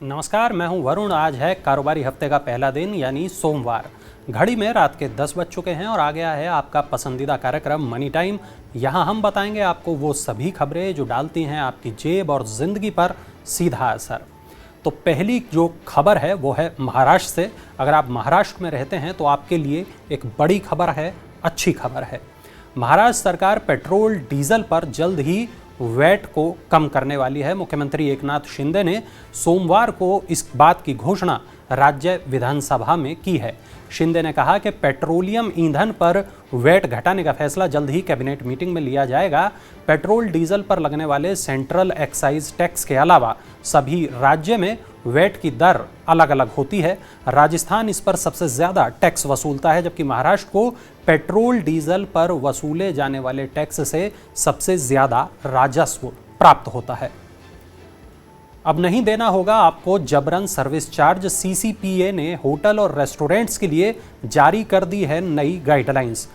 नमस्कार, मैं हूं वरुण। आज है कारोबारी हफ्ते का पहला दिन यानी सोमवार। घड़ी में रात के 10 बज चुके हैं और आ गया है आपका पसंदीदा कार्यक्रम मनी टाइम। यहां हम बताएंगे आपको वो सभी खबरें जो डालती हैं आपकी जेब और जिंदगी पर सीधा असर। तो पहली जो खबर है वो है महाराष्ट्र से। अगर आप महाराष्ट्र में रहते हैं तो आपके लिए एक बड़ी खबर है, अच्छी खबर है। महाराष्ट्र सरकार पेट्रोल डीजल पर जल्द ही वैट को कम करने वाली है। मुख्यमंत्री एकनाथ शिंदे ने सोमवार को इस बात की घोषणा राज्य विधानसभा में की है। शिंदे ने कहा कि पेट्रोलियम ईंधन पर वैट घटाने का फैसला जल्द ही कैबिनेट मीटिंग में लिया जाएगा। पेट्रोल डीजल पर लगने वाले सेंट्रल एक्साइज टैक्स के अलावा सभी राज्य में वैट की दर अलग अलग होती है। राजस्थान इस पर सबसे ज़्यादा टैक्स वसूलता है, जबकि महाराष्ट्र को पेट्रोल डीजल पर वसूले जाने वाले टैक्स से सबसे ज़्यादा राजस्व प्राप्त होता है। अब नहीं देना होगा आपको जबरन सर्विस चार्ज। सीसीपीए ने होटल और रेस्टोरेंट्स के लिए जारी कर दी है नई guidelines.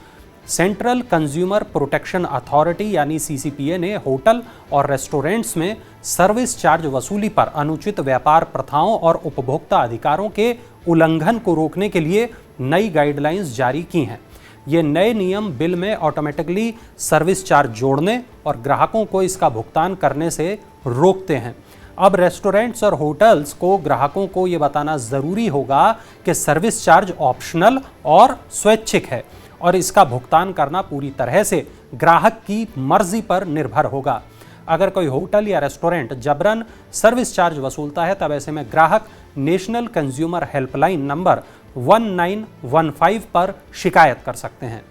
Central consumer protection authority यानी सीसीपीए ने होटल और रेस्टोरेंट्स में सर्विस चार्ज वसूली पर अनुचित व्यापार प्रथाओं और उपभोक्ता अधिकारों के उल्लंघन को रोकने के लिए नई गाइडलाइंस जारी की हैं। ये नए नियम बिल में ऑटोमेटिकली सर्विस चार्ज जोड़ने और ग्राहकों को इसका भुगतान करने से रोकते हैं। अब रेस्टोरेंट्स और होटल्स को ग्राहकों को ये बताना ज़रूरी होगा कि सर्विस चार्ज ऑप्शनल और स्वैच्छिक है और इसका भुगतान करना पूरी तरह से ग्राहक की मर्जी पर निर्भर होगा। अगर कोई होटल या रेस्टोरेंट जबरन सर्विस चार्ज वसूलता है तब ऐसे में ग्राहक नेशनल कंज्यूमर हेल्पलाइन नंबर 1915 पर शिकायत कर सकते हैं।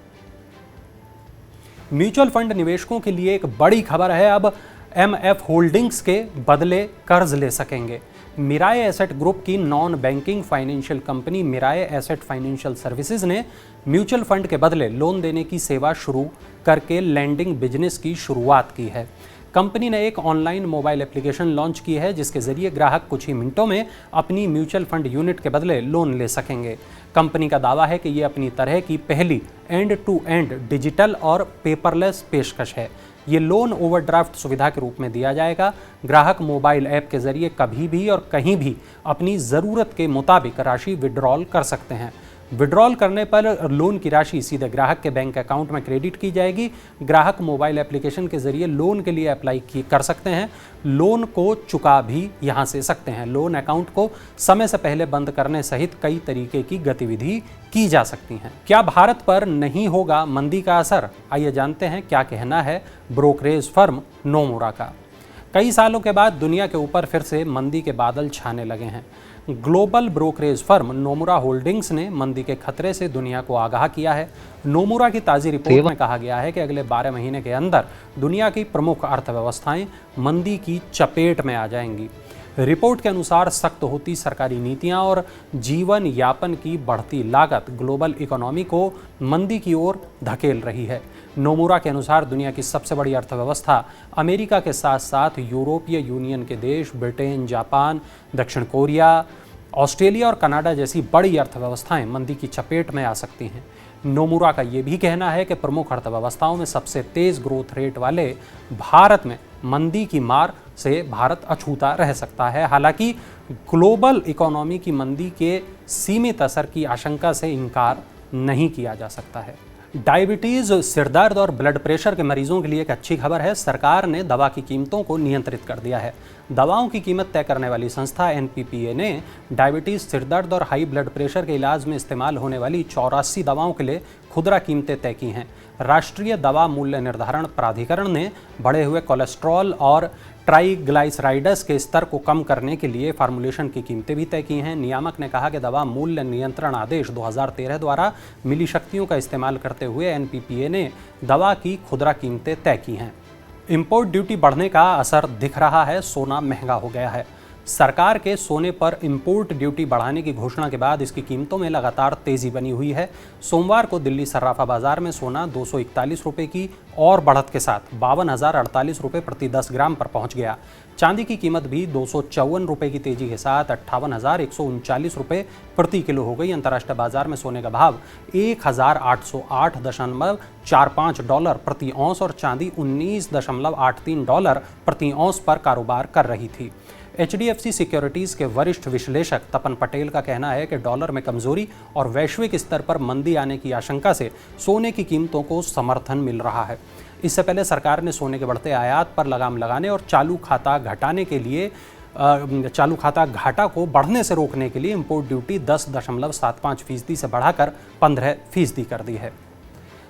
म्यूचुअल फंड निवेशकों के लिए एक बड़ी खबर है। अब एमएफ होल्डिंग्स के बदले कर्ज ले सकेंगे। मिराए एसेट ग्रुप की non banking financial company मिराए asset financial services ने म्यूचुअल फंड के बदले लोन देने की सेवा शुरू करके लैंडिंग बिजनेस की शुरुआत की है। कंपनी ने एक ऑनलाइन मोबाइल एप्लीकेशन लॉन्च की है जिसके जरिए ग्राहक कुछ ही मिनटों में अपनी म्यूचुअल फंड यूनिट के बदले लोन ले सकेंगे। कंपनी का दावा है कि ये अपनी तरह की पहली एंड टू एंड डिजिटल और पेपरलेस पेशकश है। ये लोन ओवरड्राफ्ट सुविधा के रूप में दिया जाएगा। ग्राहक मोबाइल ऐप के जरिए कभी भी और कहीं भी अपनी ज़रूरत के मुताबिक राशि विड्रॉल कर सकते हैं। विड्रॉल करने पर लोन की राशि सीधे ग्राहक के बैंक अकाउंट में क्रेडिट की जाएगी। ग्राहक मोबाइल एप्लीकेशन के जरिए लोन के लिए अप्लाई कर सकते हैं। लोन को चुका भी यहां से सकते हैं। लोन अकाउंट को समय से पहले बंद करने सहित कई तरीके की गतिविधि की जा सकती हैं। क्या भारत पर नहीं होगा मंदी का असर? आइए जानते हैं क्या कहना है ब्रोकरेज फर्म नोमुरा का। कई सालों के बाद दुनिया के ऊपर फिर से मंदी के बादल छाने लगे हैं। Global brokerage firm Nomura holdings ने मंदी के खतरे से दुनिया को आगाह किया है। नोमुरा की ताज़ी रिपोर्ट में कहा गया है कि अगले 12 महीने के अंदर दुनिया की प्रमुख अर्थव्यवस्थाएं मंदी की चपेट में आ जाएंगी। रिपोर्ट के अनुसार सख्त होती सरकारी नीतियां और जीवन यापन की बढ़ती लागत ग्लोबल इकोनॉमी को मंदी की ओर धकेल रही है। नोमुरा के अनुसार दुनिया की सबसे बड़ी अर्थव्यवस्था अमेरिका के साथ साथ यूरोपीय यूनियन के देश ब्रिटेन, जापान, दक्षिण कोरिया, ऑस्ट्रेलिया और कनाडा जैसी बड़ी अर्थव्यवस्थाएं मंदी की चपेट में आ सकती हैं। नोमुरा का ये भी कहना है कि प्रमुख अर्थव्यवस्थाओं में सबसे तेज़ ग्रोथ रेट वाले भारत में मंदी की मार से भारत अछूता रह सकता है। हालांकि ग्लोबल इकोनॉमी की मंदी के सीमित असर की आशंका से इनकार नहीं किया जा सकता है। डायबिटीज़, सिरदर्द और ब्लड प्रेशर के मरीजों के लिए एक अच्छी खबर है। सरकार ने दवा की कीमतों को नियंत्रित कर दिया है। दवाओं की कीमत तय करने वाली संस्था एनपीपीए ने डायबिटीज़, सिरदर्द और हाई ब्लड प्रेशर के इलाज में इस्तेमाल होने वाली 84 दवाओं के लिए खुदरा कीमतें तय की हैं। राष्ट्रीय दवा मूल्य निर्धारण प्राधिकरण ने बढ़े हुए कोलेस्ट्रॉल और ट्राइग्लाइसराइड्स के स्तर को कम करने के लिए फार्मूलेशन की कीमतें भी तय की हैं। नियामक ने कहा कि दवा मूल्य नियंत्रण आदेश 2013 द्वारा मिली शक्तियों का इस्तेमाल करते हुए एनपीपीए ने दवा की खुदरा कीमतें तय की हैं। इंपोर्ट ड्यूटी बढ़ने का असर दिख रहा है। सोना महंगा हो गया है। सरकार के सोने पर इंपोर्ट ड्यूटी बढ़ाने की घोषणा के बाद इसकी कीमतों में लगातार तेजी बनी हुई है। सोमवार को दिल्ली सर्राफा बाजार में सोना 241 रुपये की और बढ़त के साथ 52,048 रुपये प्रति 10 ग्राम पर पहुंच गया। चांदी की कीमत भी 254 रुपये की तेजी के साथ 58,139 रुपये प्रति किलो हो गई। अंतर्राष्ट्रीय बाजार में सोने का भाव 1,808.45 डॉलर प्रति औंस और चांदी 19.83 डॉलर प्रति औंस पर कारोबार कर रही थी। HDFC सिक्योरिटीज के वरिष्ठ विश्लेषक तपन पटेल का कहना है कि डॉलर में कमजोरी और वैश्विक स्तर पर मंदी आने की आशंका से सोने की कीमतों को समर्थन मिल रहा है। इससे पहले सरकार ने सोने के बढ़ते आयात पर लगाम लगाने और चालू खाता घाटा को बढ़ने से रोकने के लिए इंपोर्ट ड्यूटी 10.75% से बढ़ाकर 15% कर दी है।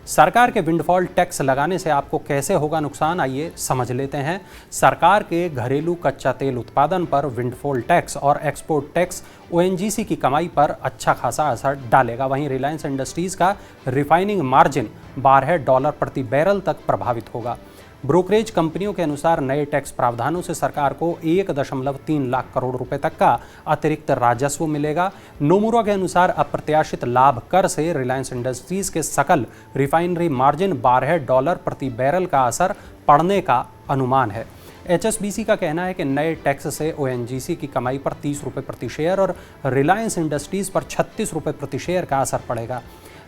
सरकार के विंडफॉल टैक्स लगाने से आपको कैसे होगा नुकसान, आइए समझ लेते हैं। सरकार के घरेलू कच्चा तेल उत्पादन पर विंडफॉल टैक्स और एक्सपोर्ट टैक्स ONGC की कमाई पर अच्छा खासा असर डालेगा। वहीं रिलायंस इंडस्ट्रीज का रिफाइनिंग मार्जिन $12 प्रति बैरल तक प्रभावित होगा। ब्रोकरेज कंपनियों के अनुसार नए टैक्स प्रावधानों से सरकार को 1.3 लाख करोड़ रुपए तक का अतिरिक्त राजस्व मिलेगा। नोमुरा के अनुसार अप्रत्याशित लाभ कर से रिलायंस इंडस्ट्रीज के सकल रिफाइनरी मार्जिन $12 प्रति बैरल का असर पड़ने का अनुमान है। HSBC का कहना है कि नए टैक्स से ONGC की कमाई पर ₹30 प्रति शेयर और रिलायंस इंडस्ट्रीज पर ₹36 प्रति शेयर का असर पड़ेगा।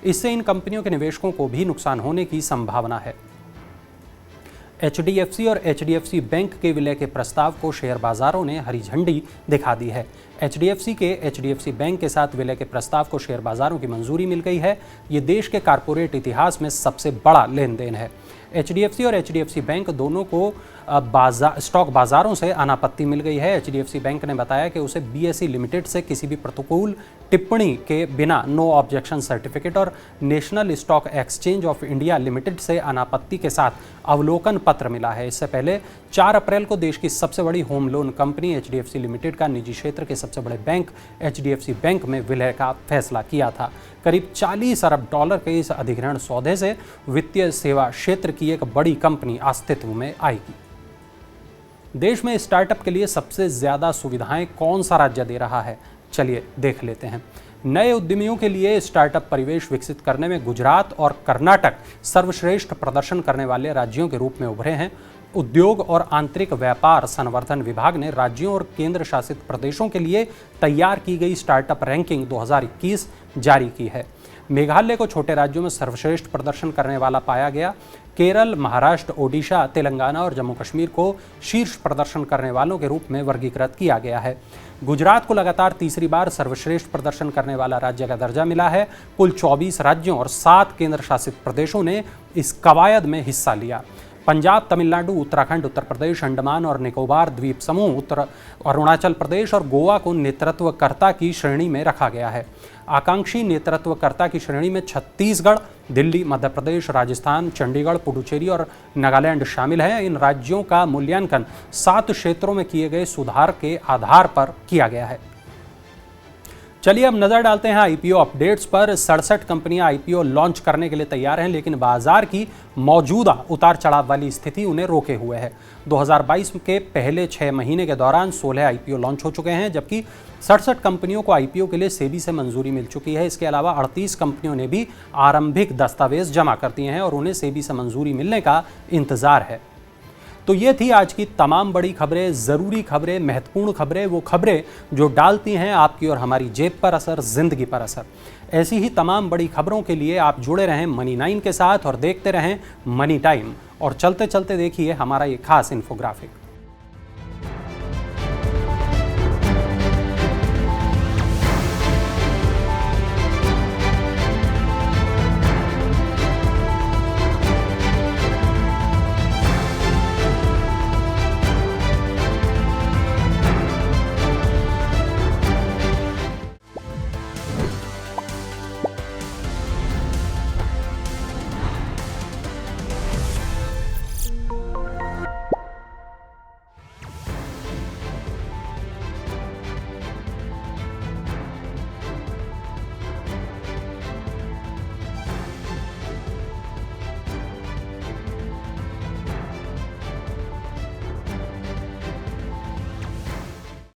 इससे इन कंपनियों के निवेशकों को भी नुकसान होने की संभावना है। HDFC और HDFC बैंक के विलय के प्रस्ताव को शेयर बाजारों ने हरी झंडी दिखा दी है। HDFC के HDFC बैंक के साथ विलय के प्रस्ताव को शेयर बाजारों की मंजूरी मिल गई है। ये देश के कारपोरेट इतिहास में सबसे बड़ा लेन देन है। HDFC और HDFC बैंक दोनों को स्टॉक बाजारों से अनापत्ति मिल गई है। HDFC बैंक ने बताया कि उसे BSE लिमिटेड से किसी भी प्रतिकूल टिप्पणी के बिना नो ऑब्जेक्शन सर्टिफिकेट और national stock exchange of India limited से अनापत्ति के साथ अवलोकन पत्र मिला है। इससे पहले 4 अप्रैल को देश की सबसे बड़ी home loan company HDFC limited का निजी क्षेत्र के सबसे बड़े बैंक HDFC बैंक में विलय का फैसला किया था। करीब $40 अरब के इस अधिग्रहण सौदे से वित्तीय सेवा क्षेत्र की एक बड़ी कंपनी अस्तित्व में आएगी। देश में स्टार्टअप के लिए सबसे ज्यादा सुविधाएं कौन सा राज्य दे रहा है, चलिए देख लेते हैं। नए उद्यमियों के लिए स्टार्टअप परिवेश विकसित करने में गुजरात और कर्नाटक सर्वश्रेष्ठ प्रदर्शन करने वाले राज्यों के रूप में उभरे हैं। उद्योग और आंतरिक व्यापार संवर्धन विभाग ने राज्यों और केंद्र शासित प्रदेशों के लिए तैयार की गई स्टार्टअप रैंकिंग 2021 जारी की है। मेघालय को छोटे राज्यों में सर्वश्रेष्ठ प्रदर्शन करने वाला पाया गया। केरल, महाराष्ट्र, ओडिशा, तेलंगाना और जम्मू कश्मीर को शीर्ष प्रदर्शन करने वालों के रूप में वर्गीकृत किया गया है। गुजरात को लगातार तीसरी बार सर्वश्रेष्ठ प्रदर्शन करने वाला राज्य का दर्जा मिला है। कुल 24 राज्यों और 7 केंद्र शासित प्रदेशों ने इस कवायद में हिस्सा लिया। पंजाब, तमिलनाडु, उत्तराखंड, उत्तर प्रदेश, अंडमान और निकोबार द्वीप समूह, अरुणाचल प्रदेश और गोवा को नेतृत्वकर्ता की श्रेणी में रखा गया है। आकांक्षी नेतृत्वकर्ता की श्रेणी में छत्तीसगढ़, दिल्ली, मध्य प्रदेश, राजस्थान, चंडीगढ़, पुडुचेरी और नागालैंड शामिल हैं। इन राज्यों का मूल्यांकन 7 क्षेत्रों में किए गए सुधार के आधार पर किया गया है। चलिए अब नजर डालते हैं IPO अपडेट्स पर। 67 कंपनियां IPO लॉन्च करने के लिए तैयार हैं, लेकिन बाजार की मौजूदा उतार चढ़ाव वाली स्थिति उन्हें रोके हुए है। 2022 के पहले 6 महीने के दौरान 16 IPO लॉन्च हो चुके हैं, जबकि 67 कंपनियों को IPO के लिए सेबी से मंजूरी मिल चुकी है। इसके अलावा 38 कंपनियों ने भी आरंभिक दस्तावेज जमा कर दिए हैं और उन्हें सेबी से मंजूरी मिलने का इंतजार है। तो ये थी आज की तमाम बड़ी खबरें, ज़रूरी खबरें, महत्वपूर्ण खबरें, वो खबरें जो डालती हैं आपकी और हमारी जेब पर असर, ज़िंदगी पर असर। ऐसी ही तमाम बड़ी खबरों के लिए आप जुड़े रहें मनी 9 के साथ और देखते रहें मनी टाइम। और चलते चलते देखिए हमारा ये खास इन्फोग्राफिक।